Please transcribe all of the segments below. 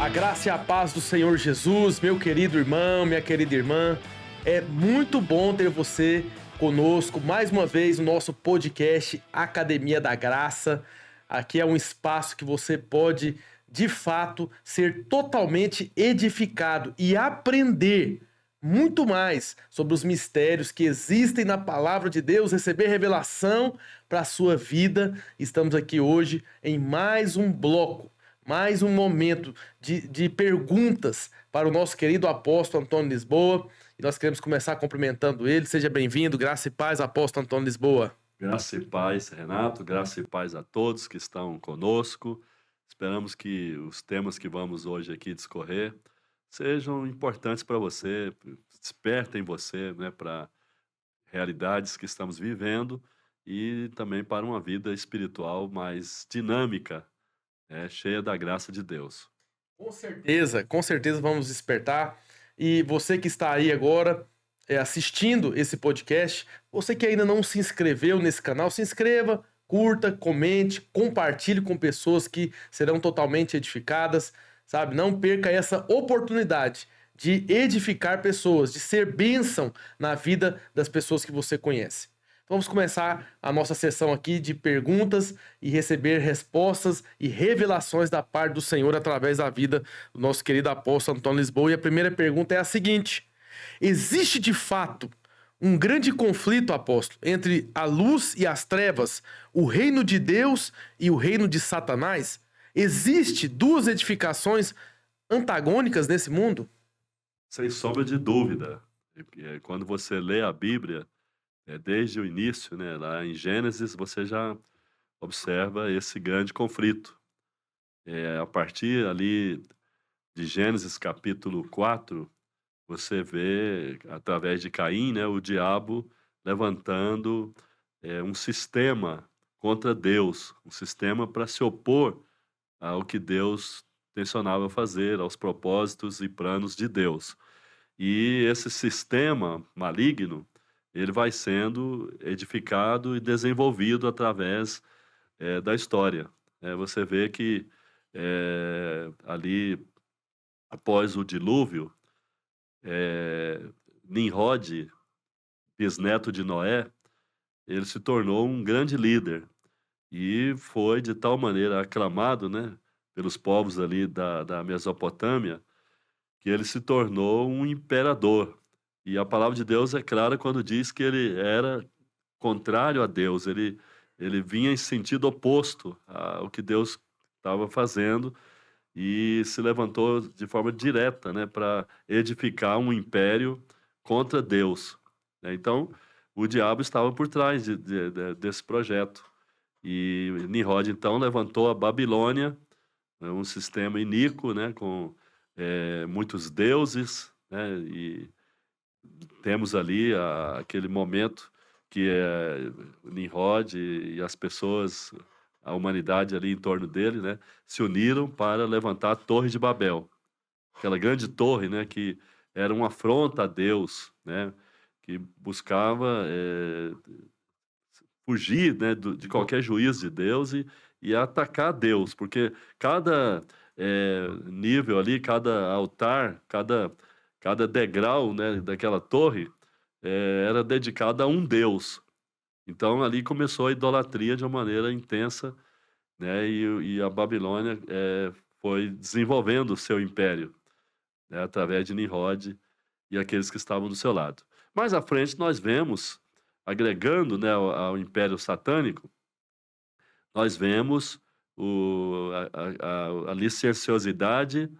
A graça e a paz do Senhor Jesus, meu querido irmão, minha querida irmã. É muito bom ter você conosco mais uma vez no nosso podcast Academia da Graça. Aqui é um espaço que você pode, de fato, ser totalmente edificado e aprender muito mais sobre os mistérios que existem na palavra de Deus, receber revelação para a sua vida. Estamos aqui hoje em mais um bloco, mais um momento de perguntas para o nosso querido apóstolo Antônio Lisboa. E nós queremos começar cumprimentando ele. Seja bem-vindo, graça e paz, apóstolo Antônio Lisboa. Graça e paz, Renato, graça e paz a todos que estão conosco. Esperamos que os temas que vamos hoje aqui discorrer sejam importantes para você, despertem você, né, para realidades que estamos vivendo e também para uma vida espiritual mais dinâmica, cheia da graça de Deus. Com certeza vamos despertar. E você que está aí agora assistindo esse podcast, você que ainda não se inscreveu nesse canal, se inscreva, curta, comente, compartilhe com pessoas que serão totalmente edificadas, sabe? Não perca essa oportunidade de edificar pessoas, de ser bênção na vida das pessoas que você conhece. Vamos começar a nossa sessão aqui de perguntas e receber respostas e revelações da parte do Senhor através da vida do nosso querido apóstolo Antônio Lisboa. E a primeira pergunta é a seguinte: existe de fato um grande conflito, apóstolo, entre a luz e as trevas, o reino de Deus e o reino de Satanás? Existe duas edificações antagônicas nesse mundo? Sem sombra de dúvida. Quando você lê a Bíblia, desde o início, né, lá em Gênesis, você já observa esse grande conflito. A partir ali de Gênesis capítulo 4, você vê, através de Caim, né, o diabo levantando um sistema contra Deus, um sistema para se opor ao que Deus tensionava fazer, aos propósitos e planos de Deus. E esse sistema maligno, ele vai sendo edificado e desenvolvido através da história. Você vê que ali, após o dilúvio, Nimrod, bisneto de Noé, ele se tornou um grande líder e foi de tal maneira aclamado, né, pelos povos ali da Mesopotâmia, que ele se tornou um imperador. E a palavra de Deus é clara quando diz que ele era contrário a Deus, ele vinha em sentido oposto ao que Deus estava fazendo e se levantou de forma direta, né, para edificar um império contra Deus, né. Então, o diabo estava por trás desse projeto. E Nimrod, então, levantou a Babilônia, um sistema iníquo, né, com muitos deuses, né, e temos ali aquele momento que Nimrod e as pessoas, a humanidade ali em torno dele, né, se uniram para levantar a Torre de Babel, aquela grande torre, né, que era uma afronta a Deus, né, que buscava fugir, né, de qualquer juízo de Deus e atacar Deus, porque cada nível ali, cada altar, cada degrau, né, daquela torre era dedicado a um Deus. Então ali começou a idolatria de uma maneira intensa, né, e a Babilônia foi desenvolvendo o seu império, né, através de Nimrod e aqueles que estavam do seu lado. Mais à frente nós vemos, agregando, né, ao Império Satânico, nós vemos a licenciosidade,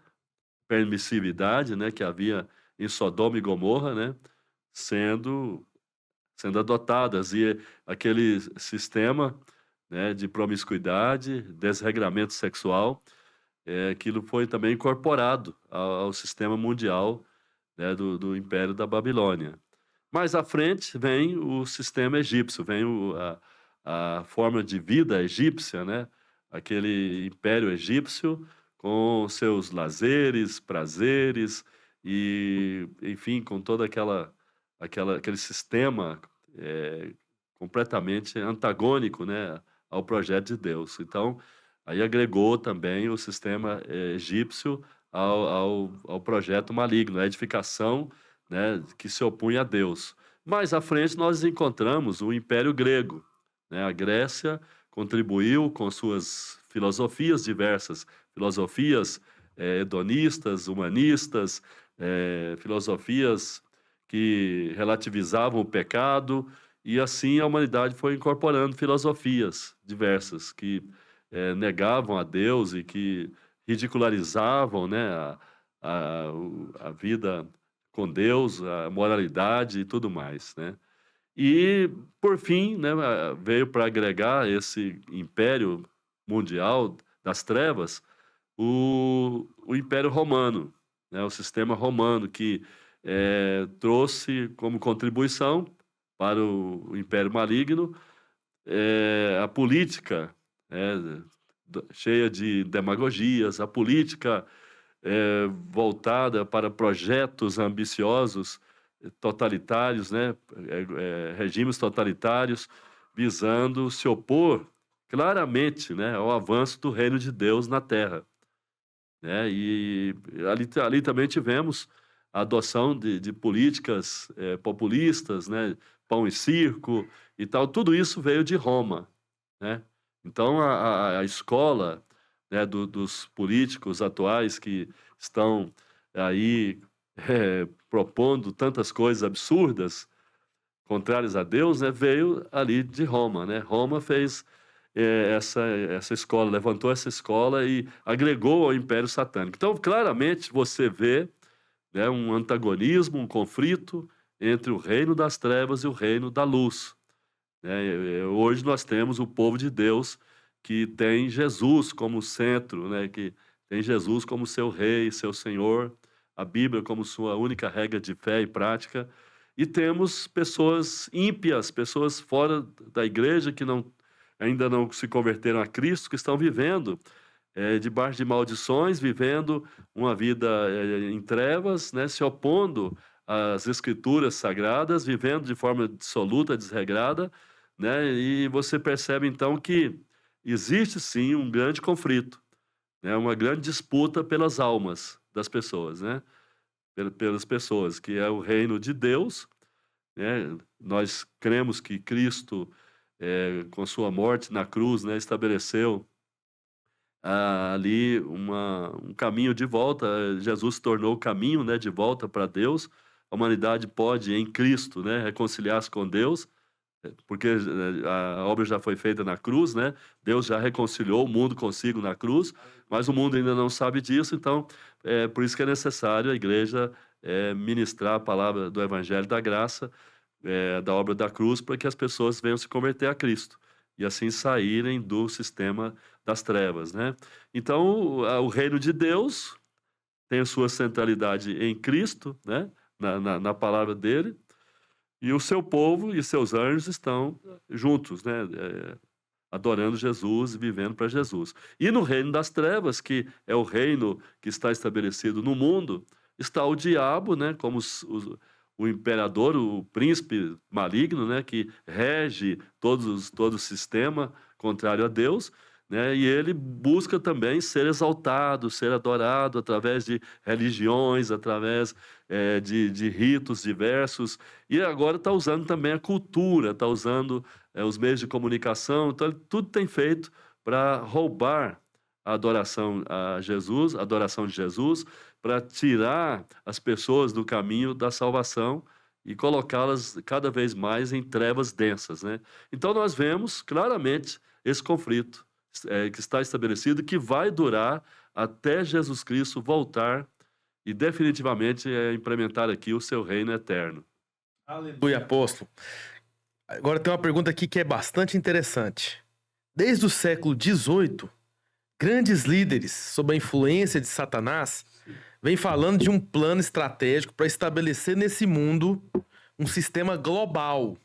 permissividade, né, que havia em Sodoma e Gomorra, né, sendo adotadas, e aquele sistema, né, de promiscuidade, desregramento sexual, aquilo foi também incorporado ao sistema mundial, né, do Império da Babilônia. Mais à frente vem o sistema egípcio, vem a forma de vida egípcia, né, aquele império egípcio com seus lazeres, prazeres e, enfim, com toda aquele sistema completamente antagônico, né, ao projeto de Deus. Então, aí agregou também o sistema egípcio ao projeto maligno, à edificação, né, que se opunha a Deus. Mais à frente nós encontramos o Império Grego, né? A Grécia contribuiu com suas filosofias diversas, filosofias hedonistas, humanistas, filosofias que relativizavam o pecado, e assim a humanidade foi incorporando filosofias diversas que negavam a Deus e que ridicularizavam, né, a vida com Deus, a moralidade e tudo mais, né? E, por fim, né, veio para agregar esse império mundial das trevas, o Império Romano, né, o sistema romano, que trouxe como contribuição para o Império Maligno a política, cheia de demagogias, a política voltada para projetos ambiciosos, totalitários, né, regimes totalitários, visando se opor claramente, né, ao avanço do reino de Deus na Terra, né? E ali também tivemos a adoção de políticas populistas, né, pão e circo e tal. Tudo isso veio de Roma, né? Então a escola, né, dos políticos atuais que estão aí propondo tantas coisas absurdas, contrárias a Deus, né, veio ali de Roma, né? Roma fez essa escola, levantou essa escola e agregou ao Império Satânico. Então, claramente, você vê, né, um antagonismo, um conflito entre o reino das trevas e o reino da luz, né? Hoje nós temos o povo de Deus que tem Jesus como centro, né, que tem Jesus como seu rei, seu senhor, a Bíblia como sua única regra de fé e prática, e temos pessoas ímpias, pessoas fora da igreja que ainda não se converteram a Cristo, que estão vivendo debaixo de maldições, vivendo uma vida em trevas, né, se opondo às escrituras sagradas, vivendo de forma dissoluta, desregrada, né, e você percebe então que existe sim um grande conflito, né, uma grande disputa pelas almas das pessoas, né, pelas pessoas, que é o reino de Deus, né. Nós cremos que Cristo, com sua morte na cruz, né, estabeleceu ali um caminho de volta. Jesus se tornou o caminho, né, de volta para Deus. A humanidade pode, em Cristo, né, reconciliar-se com Deus, porque a obra já foi feita na cruz, né? Deus já reconciliou o mundo consigo na cruz, mas o mundo ainda não sabe disso, então por isso que é necessário a igreja ministrar a palavra do Evangelho da Graça, da obra da cruz, para que as pessoas venham se converter a Cristo e assim saírem do sistema das trevas, né? Então, o reino de Deus tem a sua centralidade em Cristo, né? Na palavra dele, e o seu povo e seus anjos estão juntos, né? Adorando Jesus e vivendo para Jesus. E no reino das trevas, que é o reino que está estabelecido no mundo, está o diabo, né? Como o imperador, o príncipe maligno, né? Que rege todo o sistema contrário a Deus, né? E ele busca também ser exaltado, ser adorado através de religiões, através de ritos diversos, e agora está usando também a cultura, está usando os meios de comunicação, então tudo tem feito para roubar a adoração a Jesus, a adoração de Jesus, para tirar as pessoas do caminho da salvação e colocá-las cada vez mais em trevas densas, né? Então nós vemos claramente esse conflito que está estabelecido, que vai durar até Jesus Cristo voltar e definitivamente implementar aqui o seu reino eterno. Aleluia, apóstolo. Agora tem uma pergunta aqui que é bastante interessante. Desde o século XVIII, grandes líderes, sob a influência de Satanás, vêm falando de um plano estratégico para estabelecer nesse mundo um sistema global,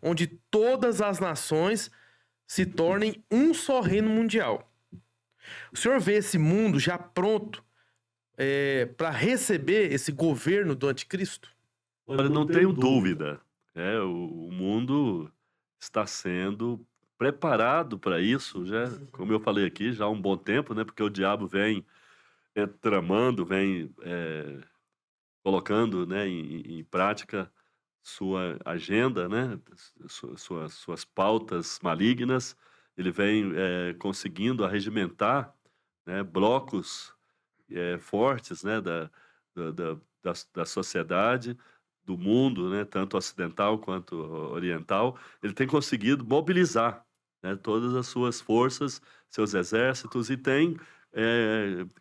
onde todas as nações se tornem um só reino mundial. O senhor vê esse mundo já pronto para receber esse governo do anticristo? Olha, não tenho dúvida, o mundo está sendo preparado para isso, já, como eu falei aqui, já há um bom tempo, né? Porque o diabo vem tramando, vem colocando, né, em prática sua agenda, né, suas pautas malignas. Ele vem conseguindo arregimentar, né, blocos fortes, né, da sociedade, do mundo, né, tanto ocidental quanto oriental. Ele tem conseguido mobilizar, né, todas as suas forças, seus exércitos, e tem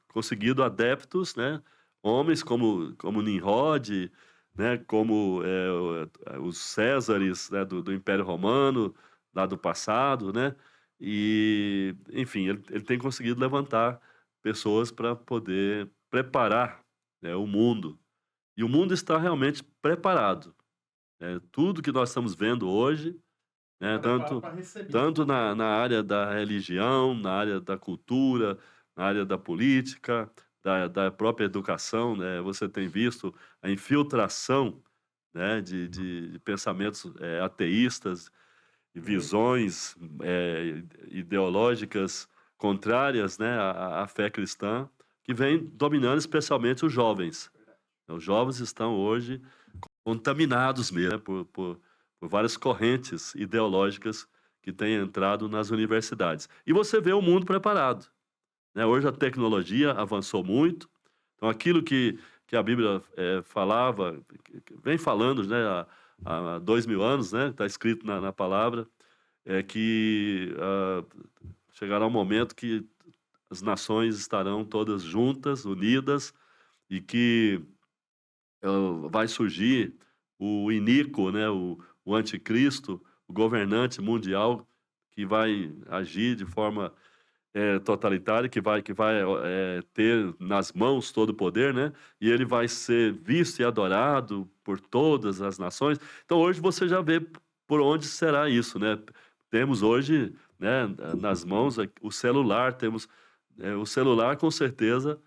conseguido adeptos, né, homens como Nimrod, né, como os Césares, né, do Império Romano, lá do passado, né, e, enfim, ele tem conseguido levantar pessoas para poder preparar, né, o mundo. E o mundo está realmente preparado. Tudo que nós estamos vendo hoje, né, Preparado tanto, para receber. tanto na área da religião, na área da cultura, na área da política, da própria educação, né, você tem visto a infiltração, né, de pensamentos ateístas e Uhum. visões ideológicas contrárias, né, à fé cristã, que vem dominando especialmente os jovens. Os jovens estão hoje contaminados mesmo, né, por várias correntes ideológicas que têm entrado nas universidades. E você vê o mundo preparado, né? Hoje a tecnologia avançou muito, então aquilo que a Bíblia falava, vem falando, né, há 2000 anos, né, está escrito na palavra, é que chegará um momento que as nações estarão todas juntas, unidas, e que vai surgir o iníquo, né, o anticristo, o governante mundial que vai agir de forma totalitária, que vai ter nas mãos todo o poder, né, e ele vai ser visto e adorado por todas as nações. Então hoje você já vê por onde será isso, né. Temos hoje, né, nas mãos o celular, temos o celular com certeza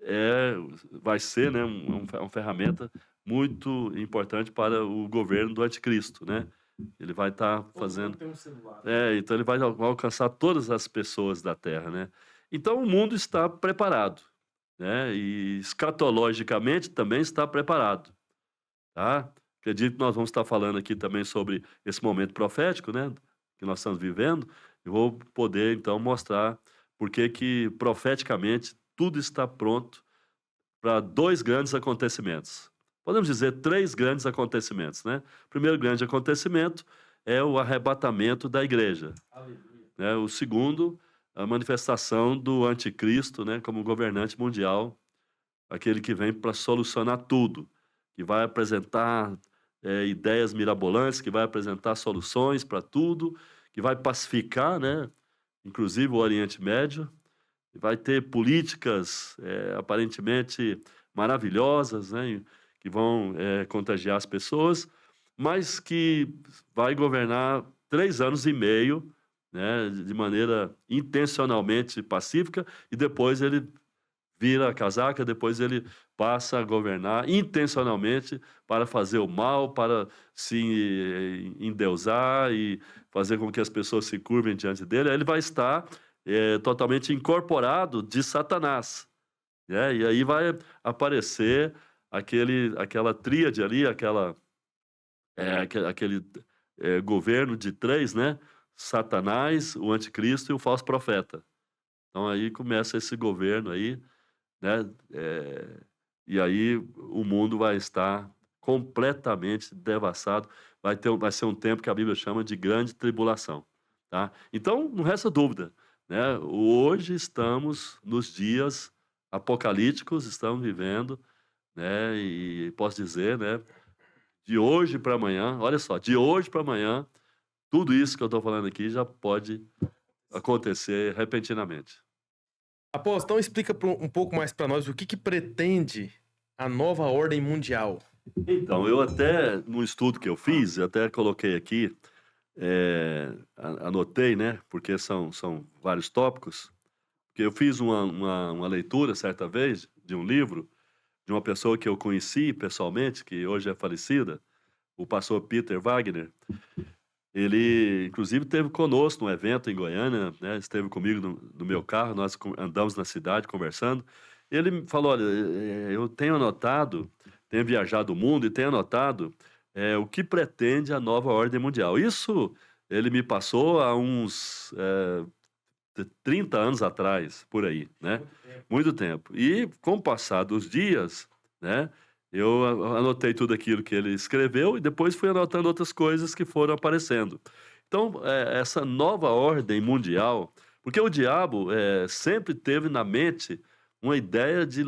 é vai ser, né, uma ferramenta muito importante para o governo do anticristo, né. Ele vai estar Todo mundo fazendo tem um celular. então ele vai alcançar todas as pessoas da Terra, né. Então o mundo está preparado, né, e escatologicamente também está preparado, tá. Acredito que nós vamos estar falando aqui também sobre esse momento profético, né, que nós estamos vivendo, e vou poder então mostrar por que profeticamente tudo está pronto para 2 grandes acontecimentos. Podemos dizer 3 grandes acontecimentos, né. O primeiro grande acontecimento é o arrebatamento da igreja, Aleluia. né. O segundo, a manifestação do anticristo, né, como governante mundial, aquele que vem para solucionar tudo, que vai apresentar ideias mirabolantes, que vai apresentar soluções para tudo, que vai pacificar, né, inclusive o Oriente Médio. Vai ter políticas, aparentemente maravilhosas, né, que vão, contagiar as pessoas, mas que vai governar 3 anos e meio, né, de maneira intencionalmente pacífica, e depois ele vira a casaca, depois ele passa a governar intencionalmente para fazer o mal, para se endeusar e fazer com que as pessoas se curvem diante dele. Aí ele vai estar totalmente incorporado de Satanás, né? E aí vai aparecer aquela tríade ali, aquele governo de três, né? Satanás, o anticristo e o falso profeta. Então aí começa esse governo aí, né, e aí o mundo vai estar completamente devassado, vai ser um tempo que a Bíblia chama de grande tribulação, tá. Então não resta dúvida, né, hoje estamos nos dias apocalípticos, estamos vivendo, né, e posso dizer, né, de hoje para amanhã, olha só, de hoje para amanhã, tudo isso que eu estou falando aqui já pode acontecer repentinamente. Apóstolo, então explica um pouco mais para nós o que pretende a nova ordem mundial. Então, eu até, no estudo que eu fiz, eu até coloquei aqui, anotei, né, porque são vários tópicos, porque eu fiz uma leitura certa vez de um livro de uma pessoa que eu conheci pessoalmente, que hoje é falecida, o pastor Peter Wagner. Ele, inclusive, esteve conosco num evento em Goiânia, né, esteve comigo no meu carro, nós andamos na cidade conversando, Ele me falou: "Olha, eu tenho anotado, tenho viajado o mundo e tenho anotado, o que pretende a nova ordem mundial". Isso ele me passou há uns, 30 anos atrás, por aí, né, Muito tempo. muito tempo. E com o passar dos dias, né, eu anotei tudo aquilo que ele escreveu e depois fui anotando outras coisas que foram aparecendo. Então, essa nova ordem mundial porque o diabo, sempre teve na mente uma ideia de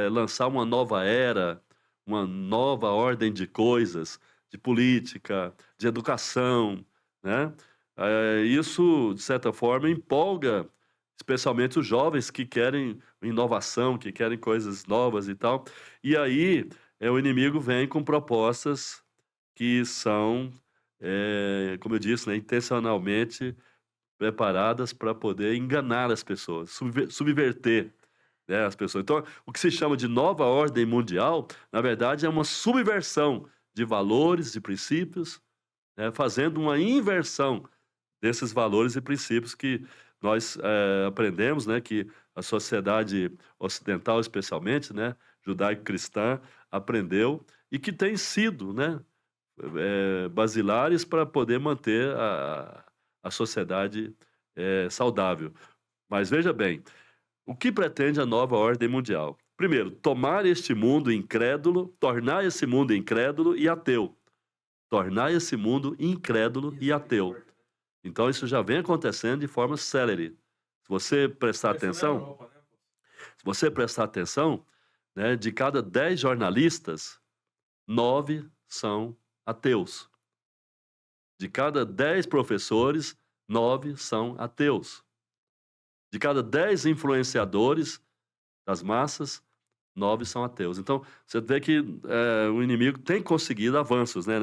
lançar uma nova era, uma nova ordem de coisas, de política, de educação, né. Isso, de certa forma, empolga especialmente os jovens que querem inovação, que querem coisas novas e tal. E aí, o inimigo vem com propostas que são, como eu disse, né, intencionalmente preparadas para poder enganar as pessoas, subverter, né, as pessoas. Então, o que se chama de nova ordem mundial, na verdade, é uma subversão de valores, de princípios, né, fazendo uma inversão desses valores e princípios que nós, aprendemos, né, que a sociedade ocidental, especialmente, né, judaico-cristã, aprendeu e que tem sido, né, basilares para poder manter a sociedade, saudável. Mas veja bem, o que pretende a nova ordem mundial? Primeiro, tomar este mundo incrédulo, tornar esse mundo incrédulo e ateu. Tornar esse mundo incrédulo e ateu. Misericórdia, né. Então isso já vem acontecendo de forma célere. Se você prestar Começou na atenção Europa, né, pô. se você prestar atenção, né, de cada 10 jornalistas, 9 são ateus. De cada 10 professores, 9 são ateus. De cada 10 influenciadores das massas, 9 são ateus. Então, você vê que, o inimigo tem conseguido avanços, né,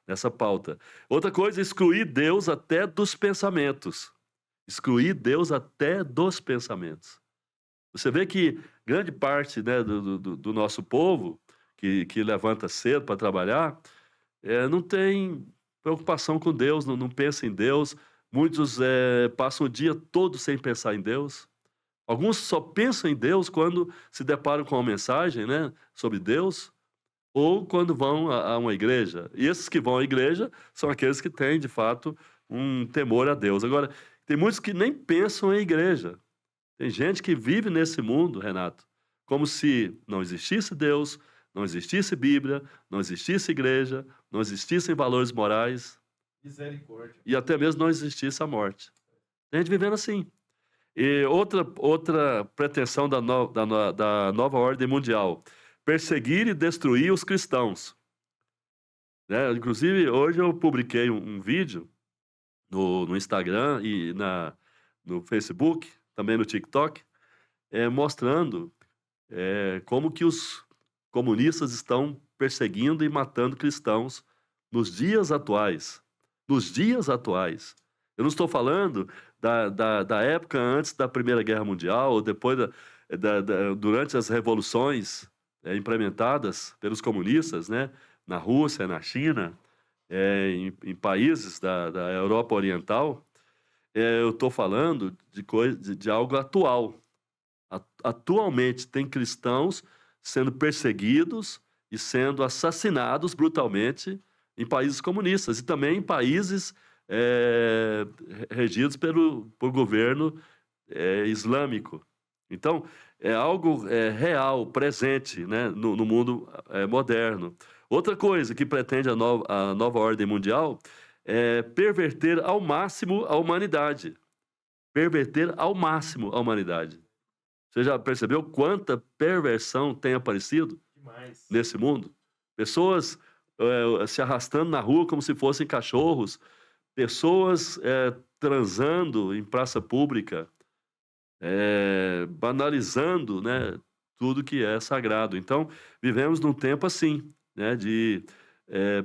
nessa pauta. Outra coisa, excluir Deus até dos pensamentos. Excluir Deus até dos pensamentos. Você vê que grande parte, né, do nosso povo, que levanta cedo para trabalhar, não tem preocupação com Deus, não pensa em Deus. Muitos, passam o dia todo sem pensar em Deus. Alguns só pensam em Deus quando se deparam com uma mensagem, né, sobre Deus, ou quando vão a uma igreja. E esses que vão à igreja são aqueles que têm, de fato, um temor a Deus. Agora, tem muitos que nem pensam em igreja. Tem gente que vive nesse mundo, Renato, como se não existisse Deus, não existisse Bíblia, não existisse igreja, não existissem valores morais Misericórdia. e até mesmo não existisse a morte. Tem gente vivendo assim. E outra pretensão da nova ordem mundial: perseguir e destruir os cristãos. Né? Inclusive, hoje eu publiquei um vídeo no Instagram e no Facebook, também no TikTok, mostrando como que os comunistas estão perseguindo e matando cristãos nos dias atuais. Nos dias atuais. Eu não estou falando da época antes da Primeira Guerra Mundial, ou depois durante as revoluções implementadas pelos comunistas, né, na Rússia, na China, em países da Europa Oriental. Eu estou falando de algo atual. Atualmente tem cristãos sendo perseguidos e sendo assassinados brutalmente em países comunistas e também em países regidos por governo islâmico. Então, é algo real, presente, né, no mundo moderno. Outra coisa que pretende a nova ordem mundial é perverter ao máximo a humanidade. Perverter ao máximo a humanidade. Você já percebeu quanta perversão tem aparecido Demais. nesse mundo? Pessoas se arrastando na rua como se fossem cachorros, pessoas transando em praça pública, banalizando, né, tudo que é sagrado. Então, vivemos num tempo assim, né, de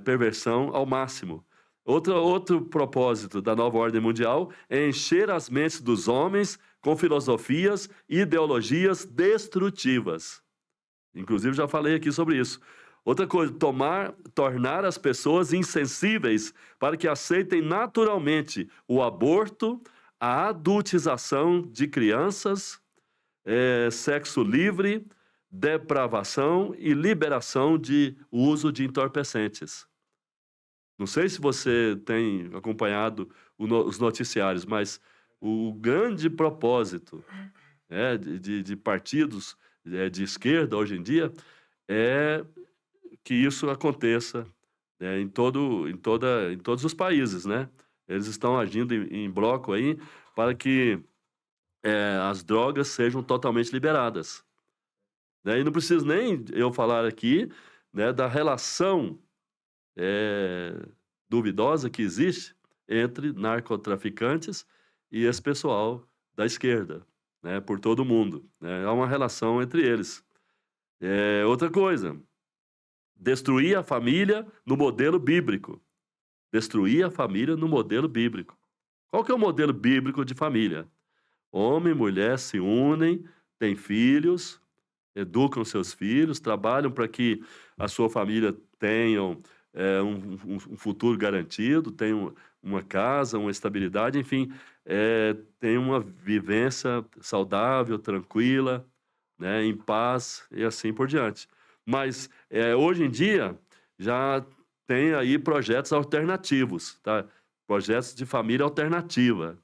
perversão ao máximo. Outro propósito da nova ordem mundial é encher as mentes dos homens com filosofias e ideologias destrutivas. Inclusive, já falei aqui sobre isso. Outra coisa, tornar as pessoas insensíveis para que aceitem naturalmente o aborto, a adultização de crianças, sexo livre, depravação e liberação de uso de entorpecentes. Não sei se você tem acompanhado os noticiários, mas o grande propósito, de partidos de esquerda hoje em dia é que isso aconteça, em todos os países, né? Eles estão agindo em bloco aí para que as drogas sejam totalmente liberadas, né? E não preciso nem eu falar aqui, né, da relação duvidosa que existe entre narcotraficantes e esse pessoal da esquerda, né, por todo o mundo, né? Há uma relação entre eles. Outra coisa, destruir a família no modelo bíblico. Destruir a família no modelo bíblico. Qual que é o modelo bíblico de família? Homem e mulher se unem, têm filhos, educam seus filhos, trabalham para que a sua família tenha um futuro garantido, tenha uma casa, uma estabilidade, enfim, tenha uma vivência saudável, tranquila, né, em paz e assim por diante. Mas hoje em dia já tem aí projetos alternativos, tá? Projetos de família alternativa,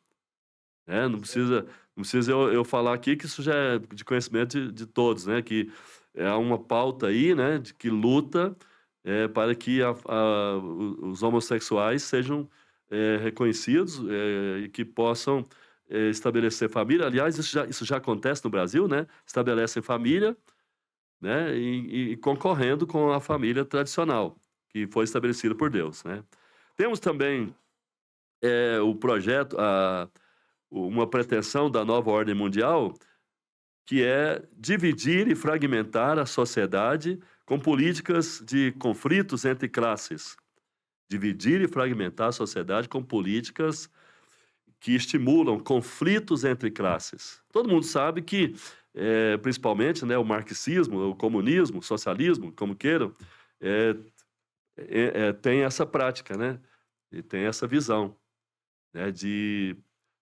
né? Não precisa eu falar aqui que isso já é de conhecimento de todos, né? Que é uma pauta aí, né? De que luta para que os homossexuais sejam reconhecidos e que possam estabelecer família. Aliás, isso já acontece no Brasil, né? Estabelecem família, né? E concorrendo com a família tradicional que foi estabelecida por Deus, né? Temos também o projeto, uma pretensão da nova ordem mundial, que é dividir e fragmentar a sociedade com políticas de conflitos entre classes. Dividir e fragmentar a sociedade com políticas que estimulam conflitos entre classes. Todo mundo sabe que, principalmente, né, o marxismo, o comunismo, o socialismo, como queiram, tem essa prática, né? E tem essa visão, né, de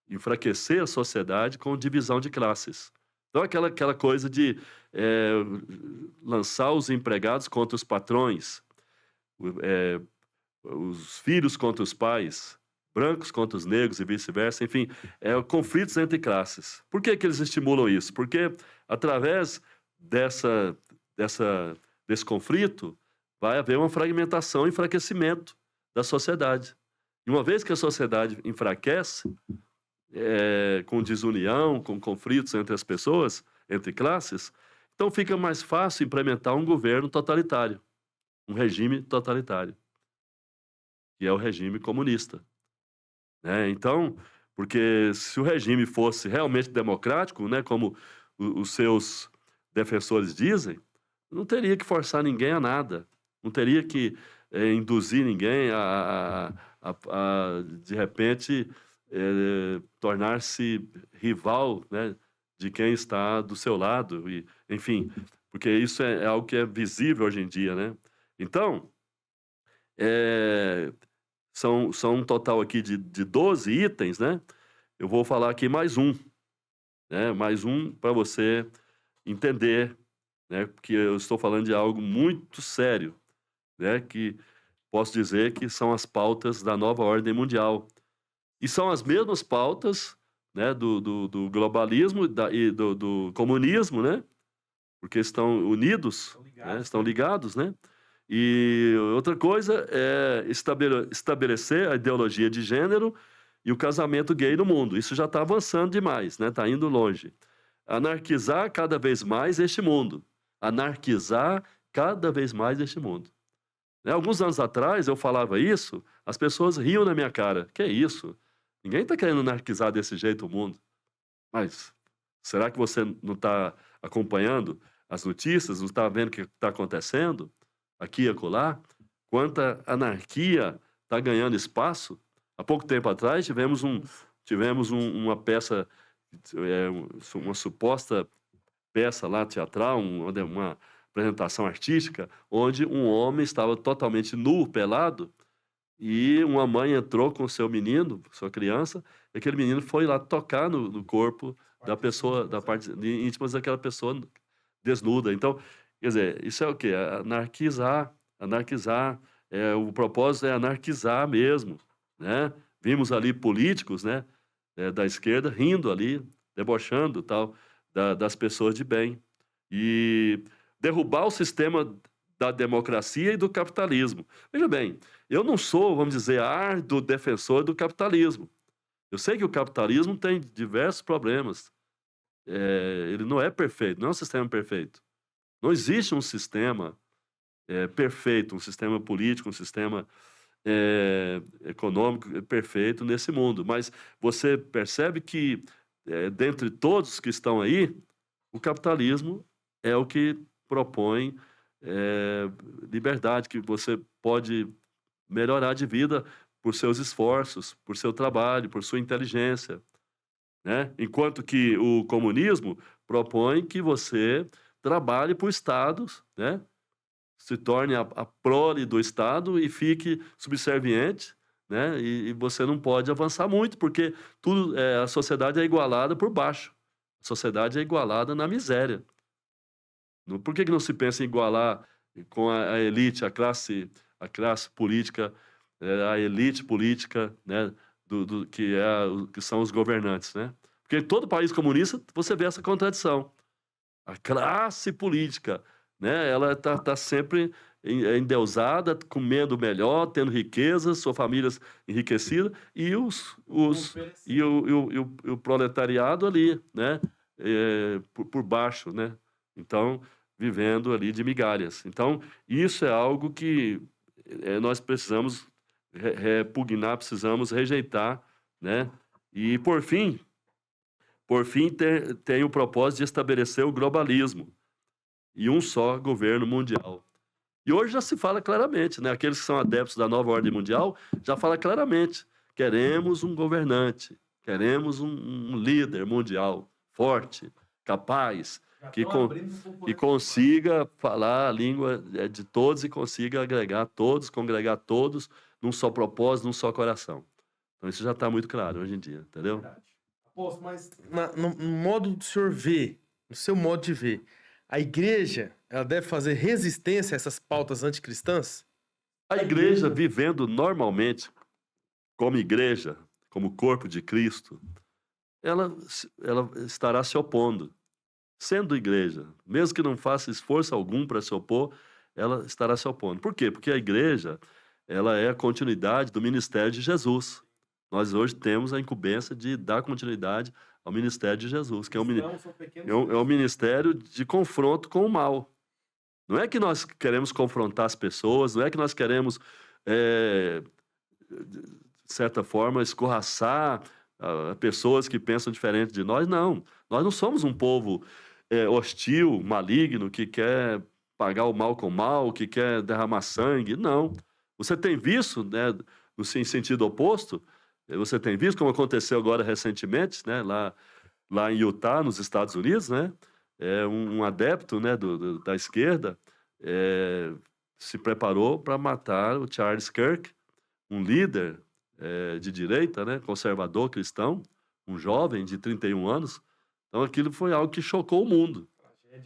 enfraquecer a sociedade com divisão de classes. Então, aquela coisa de lançar os empregados contra os patrões, os filhos contra os pais, brancos contra os negros e vice-versa, enfim, conflitos entre classes. Por que eles estimulam isso? Porque, através desse conflito, vai haver uma fragmentação e enfraquecimento da sociedade. E uma vez que a sociedade enfraquece, com desunião, com conflitos entre as pessoas, entre classes, então fica mais fácil implementar um governo totalitário, um regime totalitário, que é o regime comunista, né? Então, porque se o regime fosse realmente democrático, né, como os seus defensores dizem, não teria que forçar ninguém a nada, não teria que induzir ninguém de repente, tornar-se rival, né, de quem está do seu lado, e, enfim, porque isso é algo que é visível hoje em dia, né? Então, são um total aqui de 12 itens, né? Eu vou falar aqui mais um, né? Mais um para você entender, né? Porque eu estou falando de algo muito sério, né? Que posso dizer que são as pautas da nova ordem mundial. E são as mesmas pautas, né, do globalismo e do comunismo, né? Porque estão unidos, estão ligados, né? E outra coisa é estabelecer a ideologia de gênero e o casamento gay no mundo. Isso já está avançando demais, né? Está indo longe. Anarquizar cada vez mais este mundo. Anarquizar cada vez mais este mundo. Né? Alguns anos atrás eu falava isso, as pessoas riam na minha cara. Que é isso? Ninguém está querendo anarquizar desse jeito o mundo. Mas será que você não está acompanhando as notícias, não está vendo o que está acontecendo aqui e acolá? Quanta anarquia está ganhando espaço? Há pouco tempo atrás tivemos uma peça, uma suposta peça lá teatral, uma apresentação artística, onde um homem estava totalmente nu, pelado, e uma mãe entrou com seu menino, sua criança, e aquele menino foi lá tocar no corpo da pessoa, da parte íntima daquela pessoa desnuda. Então, quer dizer, isso é o quê? Anarquizar, o propósito é anarquizar mesmo, né? Vimos ali políticos, né, da esquerda rindo ali, debochando tal das pessoas de bem e derrubar o sistema da democracia e do capitalismo. Veja bem, eu não sou, vamos dizer, árduo defensor do capitalismo. Eu sei que o capitalismo tem diversos problemas. Ele não é perfeito, não é um sistema perfeito. Não existe um sistema perfeito, um sistema político, um sistema econômico perfeito nesse mundo. Mas você percebe que, dentre todos que estão aí, o capitalismo é o que propõe liberdade, que você pode melhorar de vida por seus esforços, por seu trabalho, por sua inteligência, né? Enquanto que o comunismo propõe que você trabalhe para o Estado, né? Se torne a prole do Estado e fique subserviente, né? E você não pode avançar muito, porque tudo, a sociedade é igualada por baixo. A sociedade é igualada na miséria. Por que não se pensa em igualar com a elite, a classe política, a elite política, né, que são os governantes, né? Porque em todo país comunista você vê essa contradição. A classe política, né, ela tá sempre endeusada, comendo melhor, tendo riquezas, suas famílias enriquecidas, e o proletariado ali, né, por baixo, né? Então, vivendo ali de migalhas. Então, isso é algo que nós precisamos repugnar, precisamos rejeitar, né? E, por fim, tem o propósito de estabelecer o globalismo e um só governo mundial. E hoje já se fala claramente, né? Aqueles que são adeptos da nova ordem mundial já falam claramente: queremos um governante, queremos um líder mundial forte, capaz, que consiga falar a língua de todos e consiga agregar todos, congregar todos num só propósito, num só coração. Então isso já está muito claro hoje em dia, entendeu? Verdade. Apóstolo, mas no modo do senhor ver, no seu modo de ver, a igreja, ela deve fazer resistência a essas pautas anticristãs? A igreja vivendo normalmente como igreja, como corpo de Cristo, ela estará se opondo. Sendo igreja, mesmo que não faça esforço algum para se opor, ela estará se opondo. Por quê? Porque a igreja, ela é a continuidade do ministério de Jesus. Nós hoje temos a incumbência de dar continuidade ao ministério de Jesus, que é um ministério de confronto com o mal. Não é que nós queremos confrontar as pessoas, não é que nós queremos, de certa forma, escorraçar pessoas que pensam diferente de nós, não. Nós não somos um povo hostil, maligno, que quer pagar o mal com o mal, que quer derramar sangue, não. Você tem visto, né, no sentido oposto, você tem visto como aconteceu agora recentemente, né, lá em Utah, nos Estados Unidos, né, um adepto, né, da esquerda se preparou para matar o Charles Kirk, um líder de direita, né, conservador cristão, um jovem de 31 anos. Então aquilo foi algo que chocou o mundo,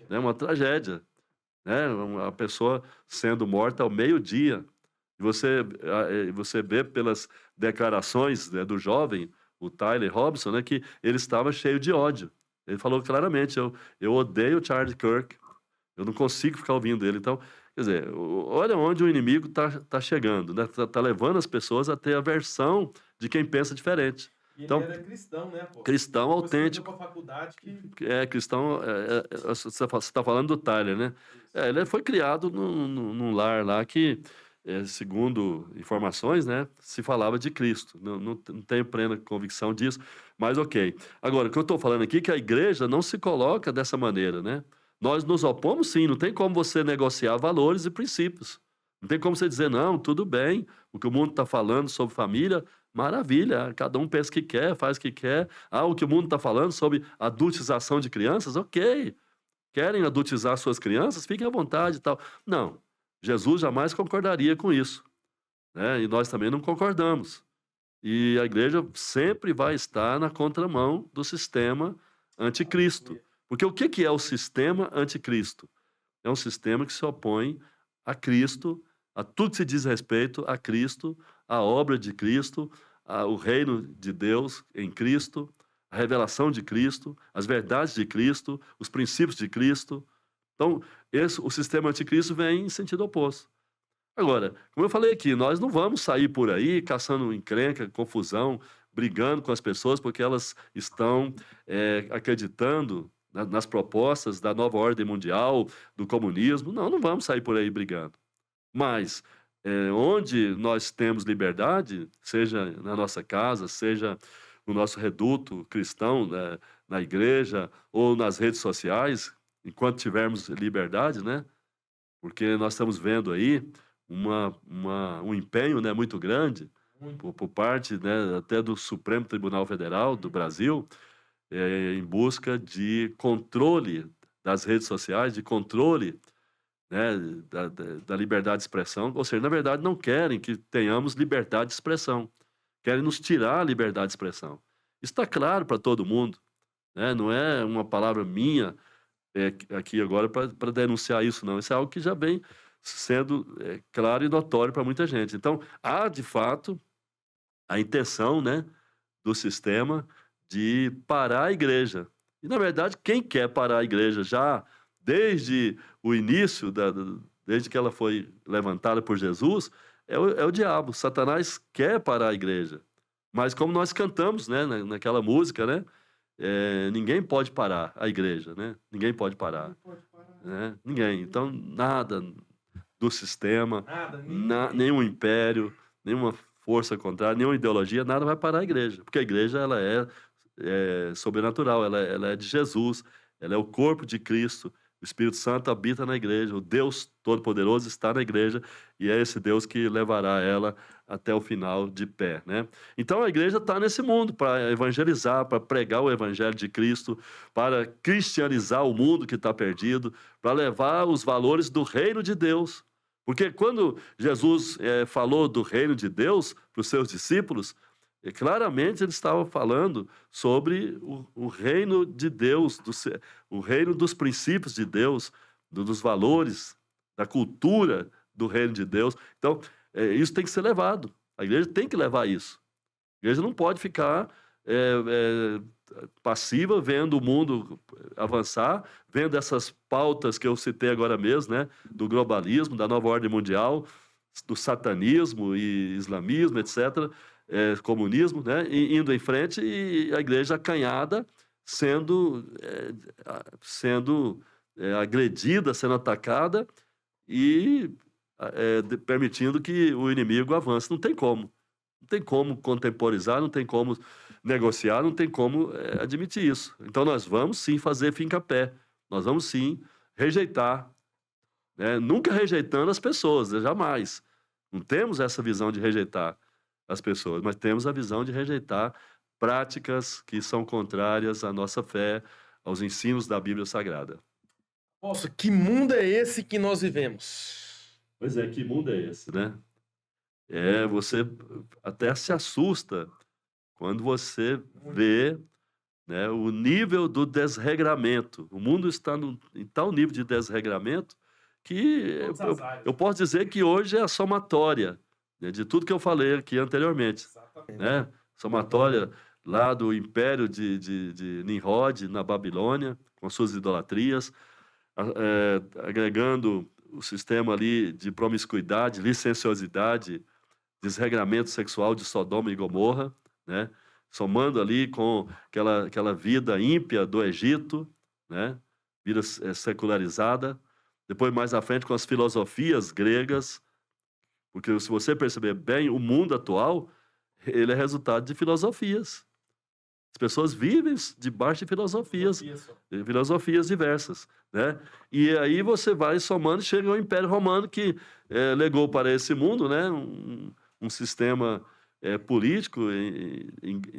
né, uma tragédia, né, uma pessoa sendo morta ao meio-dia. E você vê pelas declarações, né, do jovem, o Tyler Robson, né, que ele estava cheio de ódio. Ele falou claramente: eu odeio o Charlie Kirk, eu não consigo ficar ouvindo ele. Então, quer dizer, olha onde o inimigo tá chegando, né? Tá levando as pessoas a ter aversão de quem pensa diferente. Então, ele era cristão, né, pô? Cristão autêntico. Pra faculdade que... Cristão. Você está falando do Tyler, né? Ele foi criado num lar lá que, segundo informações, né, se falava de Cristo. Não tenho plena convicção disso, mas ok. Agora, o que eu estou falando aqui é que a igreja não se coloca dessa maneira, né? Nós nos opomos, sim. Não tem como você negociar valores e princípios. Não tem como você dizer: não, tudo bem, o que o mundo está falando sobre família, maravilha, cada um pensa o que quer, faz o que quer. O que o mundo está falando sobre adultização de crianças, ok. Querem adultizar suas crianças? Fiquem à vontade e tal. Não, Jesus jamais concordaria com isso, né? E nós também não concordamos. E a igreja sempre vai estar na contramão do sistema anticristo. Porque o que é o sistema anticristo? É um sistema que se opõe a Cristo, a tudo que se diz respeito a Cristo, à obra de Cristo, ao reino de Deus em Cristo, a revelação de Cristo, as verdades de Cristo, os princípios de Cristo. Então, o sistema anticristo vem em sentido oposto. Agora, como eu falei aqui, nós não vamos sair por aí caçando encrenca, confusão, brigando com as pessoas porque elas estão acreditando nas propostas da nova ordem mundial, do comunismo. Não, não vamos sair por aí brigando. Mas onde nós temos liberdade, seja na nossa casa, seja no nosso reduto cristão, né, na igreja ou nas redes sociais, enquanto tivermos liberdade, né? Porque nós estamos vendo aí um empenho, né, muito grande por parte, né, até do Supremo Tribunal Federal do Brasil, em busca de controle das redes sociais, de controle, né, da liberdade de expressão. Ou seja, na verdade, não querem que tenhamos liberdade de expressão, querem nos tirar a liberdade de expressão. Isso está claro para todo mundo, né? Não é uma palavra minha aqui agora para denunciar isso, não. Isso é algo que já vem sendo claro e notório para muita gente. Então, há, de fato, a intenção, né, do sistema de parar a igreja. E, na verdade, quem quer parar a igreja já desde o início, desde que ela foi levantada por Jesus, é o diabo. Satanás quer parar a igreja. Mas como nós cantamos, né, naquela música, né, ninguém pode parar a igreja, né? Ninguém pode parar. Né? Ninguém. Então, nada do sistema, nenhum império, nenhuma força contrária, nenhuma ideologia, nada vai parar a igreja. Porque a igreja ela é sobrenatural, ela é de Jesus, ela é o corpo de Cristo. O Espírito Santo habita na igreja, o Deus Todo-Poderoso está na igreja e é esse Deus que levará ela até o final de pé, né? Então a igreja está nesse mundo para evangelizar, para pregar o evangelho de Cristo, para cristianizar o mundo que está perdido, para levar os valores do reino de Deus. Porque quando Jesus falou do reino de Deus para os seus discípulos, claramente ele estava falando sobre o reino de Deus, o reino dos princípios de Deus, dos valores, da cultura do reino de Deus. Então, isso tem que ser levado. A igreja tem que levar isso. A igreja não pode ficar passiva vendo o mundo avançar, vendo essas pautas que eu citei agora mesmo, né, do globalismo, da nova ordem mundial, do satanismo e islamismo, etc., comunismo, né, indo em frente e a igreja acanhada sendo agredida, sendo atacada e permitindo que o inimigo avance. Não tem como. Não tem como contemporizar, não tem como negociar, não tem como admitir isso. Então nós vamos sim fazer finca-pé, nós vamos sim rejeitar, né? Nunca rejeitando as pessoas, jamais. Não temos essa visão de rejeitar as pessoas, mas temos a visão de rejeitar práticas que são contrárias à nossa fé, aos ensinos da Bíblia Sagrada. Nossa, que mundo é esse que nós vivemos? Pois é, que mundo é esse, né? Você até se assusta quando você vê, né, o nível do desregramento. O mundo está em tal nível de desregramento que eu posso dizer que hoje é a somatória, né, de tudo que eu falei aqui anteriormente. Né? Somatória lá do império de Nimrod, na Babilônia, com suas idolatrias, agregando o sistema ali de promiscuidade, licenciosidade, desregramento sexual de Sodoma e Gomorra, né? Somando ali com aquela vida ímpia do Egito, né? Vida secularizada. Depois, mais à frente, com as filosofias gregas, porque se você perceber bem, o mundo atual, ele é resultado de filosofias. As pessoas vivem debaixo de filosofias diversas, né? E aí você vai somando, chega ao Império Romano que legou para esse mundo, né, um sistema político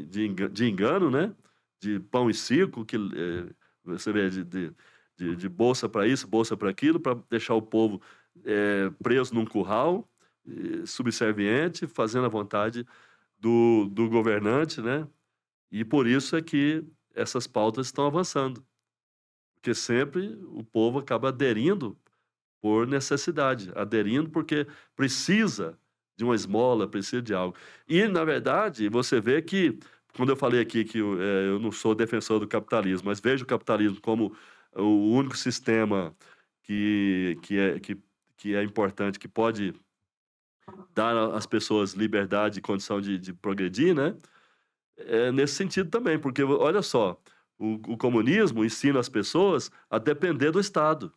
de engano, né, de pão e circo, que você vê de bolsa para isso, bolsa para aquilo, para deixar o povo preso num curral, subserviente, fazendo a vontade do governante, né? E por isso é que essas pautas estão avançando, porque sempre o povo acaba aderindo por necessidade, aderindo porque precisa de uma esmola, precisa de algo. E, na verdade, você vê que, quando eu falei aqui que eu não sou defensor do capitalismo, mas vejo o capitalismo como o único sistema que é importante, que pode dar às pessoas liberdade e condição de progredir, né? É nesse sentido também, porque olha só, o comunismo ensina as pessoas a depender do Estado.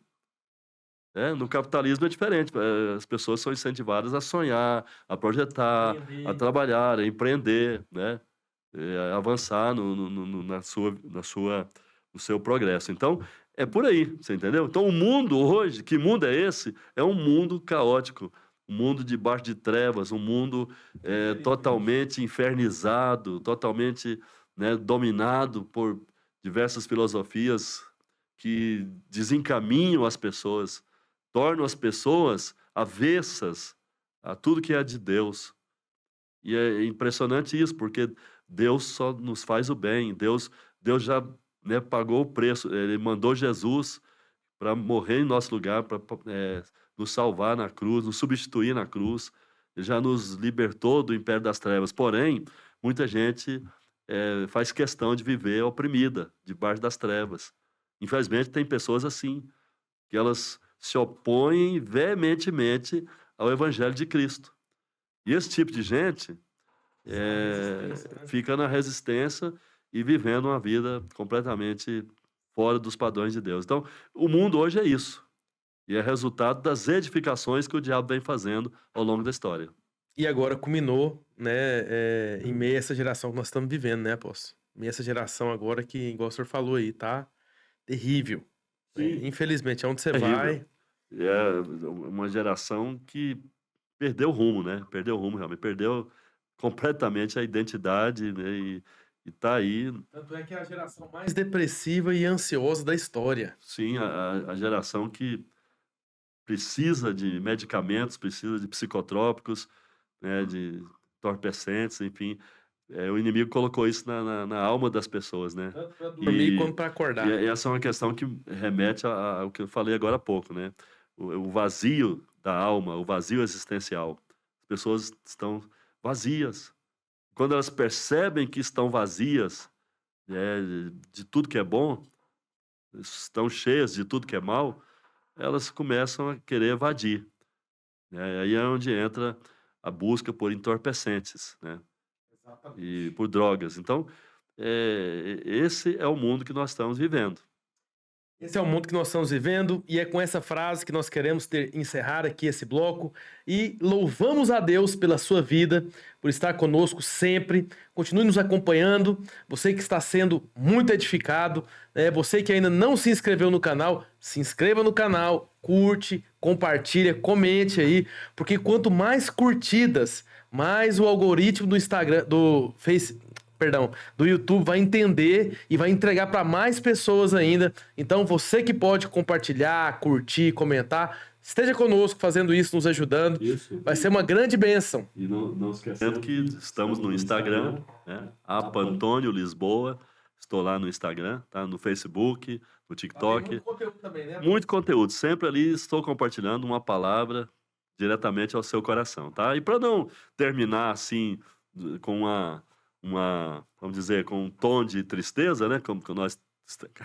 Né? No capitalismo é diferente, as pessoas são incentivadas a sonhar, a projetar, a trabalhar, a empreender, né? A avançar no seu progresso. Então, é por aí, você entendeu? Então, o mundo hoje, que mundo é esse? É um mundo caótico, um mundo debaixo de trevas, um mundo totalmente infernizado, totalmente, né, dominado por diversas filosofias que desencaminham as pessoas, tornam as pessoas avessas a tudo que é de Deus. E é impressionante isso, porque Deus só nos faz o bem. Deus já, né, pagou o preço. Ele mandou Jesus para morrer em nosso lugar, para nos salvar na cruz, nos substituir na cruz. Ele já nos libertou do império das trevas. Porém, muita gente faz questão de viver oprimida, debaixo das trevas. Infelizmente, tem pessoas assim, que elas se opõem veementemente ao evangelho de Cristo. E esse tipo de gente fica na resistência e vivendo uma vida completamente fora dos padrões de Deus. Então, o mundo hoje é isso. E é resultado das edificações que o diabo vem fazendo ao longo da história. E agora culminou, né, em meio a essa geração que nós estamos vivendo, né, apóstolo? Em meio a essa geração agora que, igual o senhor falou aí, tá terrível. Infelizmente, aonde você vai... É uma geração que perdeu o rumo, né? Perdeu o rumo, realmente. Perdeu completamente a identidade, né? E tá aí. Tanto é que é a geração mais depressiva e ansiosa da história. Sim, a geração que precisa de medicamentos, precisa de psicotrópicos, né? De entorpecentes, enfim. O inimigo colocou isso na alma das pessoas, né? Tanto para dormir quanto para acordar. E essa é uma questão que remete ao que eu falei agora há pouco, né? O vazio da alma, o vazio existencial. As pessoas estão vazias. Quando elas percebem que estão vazias, de tudo que é bom, estão cheias de tudo que é mal, elas começam a querer evadir. Né? Aí é onde entra a busca por entorpecentes, né? E por drogas. Então, esse é o mundo que nós estamos vivendo. Esse é o mundo que nós estamos vivendo e é com essa frase que nós queremos encerrar aqui esse bloco e louvamos a Deus pela sua vida, por estar conosco sempre. Continue nos acompanhando, você que está sendo muito edificado, né? Você que ainda não se inscreveu no canal, se inscreva no canal, curte, compartilha, comente aí, porque quanto mais curtidas, mais o algoritmo do Instagram, do YouTube vai entender e vai entregar para mais pessoas ainda. Então, você que pode compartilhar, curtir, comentar, esteja conosco fazendo isso, nos ajudando. Isso. Vai ser uma grande bênção. E não esquecendo que estamos no Instagram, né? Antônio Lisboa. Estou lá no Instagram, tá? No Facebook, no TikTok. Tem muito conteúdo também, né? Muito conteúdo. Sempre ali estou compartilhando uma palavra diretamente ao seu coração, tá? E para não terminar assim com vamos dizer, com um tom de tristeza, né? Como que nós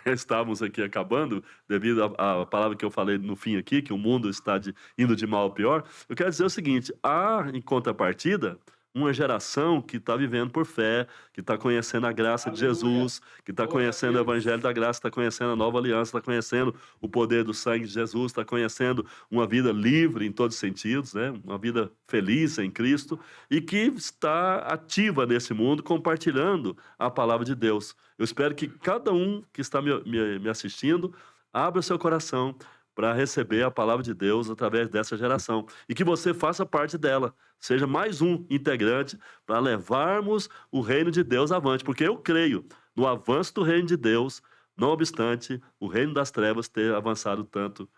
estávamos aqui acabando, devido à palavra que eu falei no fim aqui, que o mundo está indo de mal a pior. Eu quero dizer o seguinte: há, em contrapartida, uma geração que está vivendo por fé, que está conhecendo a graça de Jesus, que está conhecendo o evangelho da graça, está conhecendo a nova aliança, está conhecendo o poder do sangue de Jesus, está conhecendo uma vida livre em todos os sentidos, né? Uma vida feliz em Cristo, e que está ativa nesse mundo, compartilhando a palavra de Deus. Eu espero que cada um que está me assistindo abra o seu coração para receber a palavra de Deus através dessa geração. E que você faça parte dela. Seja mais um integrante para levarmos o reino de Deus avante. Porque eu creio no avanço do reino de Deus, não obstante o reino das trevas ter avançado tanto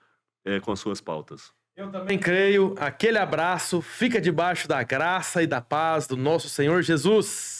com as suas pautas. Eu também creio. Aquele abraço. Fica debaixo da graça e da paz do nosso Senhor Jesus.